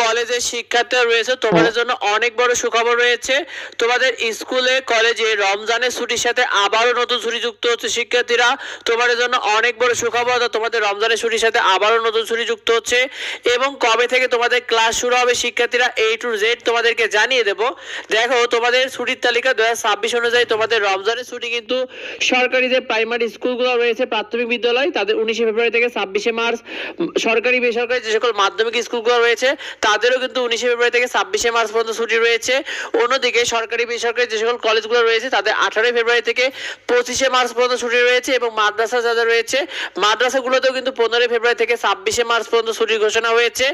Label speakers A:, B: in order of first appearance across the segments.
A: কলেজের শিক্ষার্থীরা রয়েছে তোমাদের জন্য অনেক বড় সুখবর রয়েছে। তোমাদের স্কুলে কলেজে রমজানের ছুটির সাথে আবারও নতুন ছুটি যুক্ত হচ্ছে শিক্ষার্থীরা। তোমাদের জন্য অনেক বড় সুখবর, তোমাদের রমজানের ছুটির সাথে আবারও নতুন ছুটি যুক্ত হচ্ছে এবং কবে থেকে তোমাদের ক্লাস শুরু হবে শিক্ষার্থীরা A to Z তোমাদেরকে জানিয়ে দেব। দেখো তোমাদের ছুটির তালিকা 2026 অনুযায়ী তোমাদের রমজানের ছুটি কিন্তু সরকারি যে প্রাইমারি স্কুলগুলো রয়েছে প্রাথমিক বিদ্যালয় তাদের 19 ফেব্রুয়ারি থেকে 26 মার্চ, সরকারি বেসরকারি যে সকল মাধ্যমিক স্কুলগুলো রয়েছে তাদেরও কিন্তু 19 ফেব্রুয়ারি থেকে 26 মার্চ পর্যন্ত ছুটি রয়েছে। অন্যদিকে সরকারি বেসরকারি যে সকল কলেজগুলো রয়েছে তাদের 18 ফেব্রুয়ারি থেকে 25 মার্চ পর্যন্ত ছুটি রয়েছে এবং মাদ্রাসা যাদের রয়েছে মাদ্রাসাগুলোতেও কিন্তু 15 ফেব্রুয়ারি থেকে 26 মার্চ পর্যন্ত ছুটির ঘোষণা হয়েছে।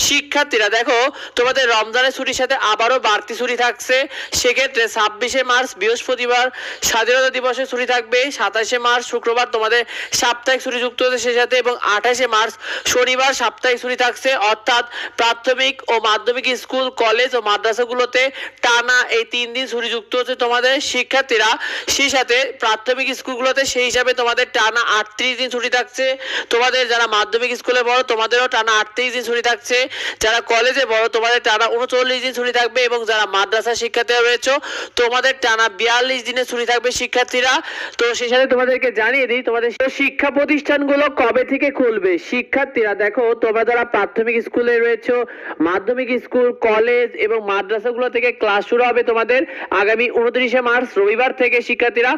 A: শিক্ষার্থীরা দেখো তোমাদের রমজানের ছুটির সাথে আবারও বাড়তি ছুটি থাকছে। সেক্ষেত্রে 26 মার্চ বৃহস্পতিবার স্বাধীনতা দিবসের ছুটি থাকবে, 27 মার্চ শুক্রবার তোমাদের সাপ্তাহিক ছুটি যুক্ত হচ্ছে সেই সাথে, এবং 28 মার্চ শনিবার সাপ্তাহিক ছুটি থাকছে। অর্থাৎ প্রাথমিক ও মাধ্যমিক স্কুল কলেজ ও মাদ্রাসাগুলোতে টানা এই 3 দিন ছুটি যুক্ত হচ্ছে তোমাদের শিক্ষার্থীরা। সেই সাথে প্রাথমিক স্কুলগুলোতে সেই হিসাবে তোমাদের টানা 38 দিন ছুটি থাকছে। তোমাদের যারা মাধ্যমিক স্কুলে বড় তোমাদেরও টানা 38 দিন ছুটি থাকছে, যারা কলেজে বড় তোমাদের টানা 39 দিন ছুটি থাকবে এবং যারা মাদ্রাসা শিক্ষার্থীরা রয়েছে তোমাদের টানা 42 দিনের ছুটি থাকবে শিক্ষার্থীরা। তো সেই সাথে তোমাদেরকে জানিয়ে দিই তোমাদের শিক্ষা প্রতিষ্ঠানগুলো কবে থেকে খুলবে। শিক্ষার্থীরা দেখো তোমরা যারা প্রাথমিক স্কুলে রয়েছে, মাধ্যমিক স্কুল কলেজ এবং মাদ্রাসাগুলো থেকে ক্লাস শুরু হবে তোমাদের আগামী 29 মার্চ রবিবার থেকে শিক্ষার্থীরা।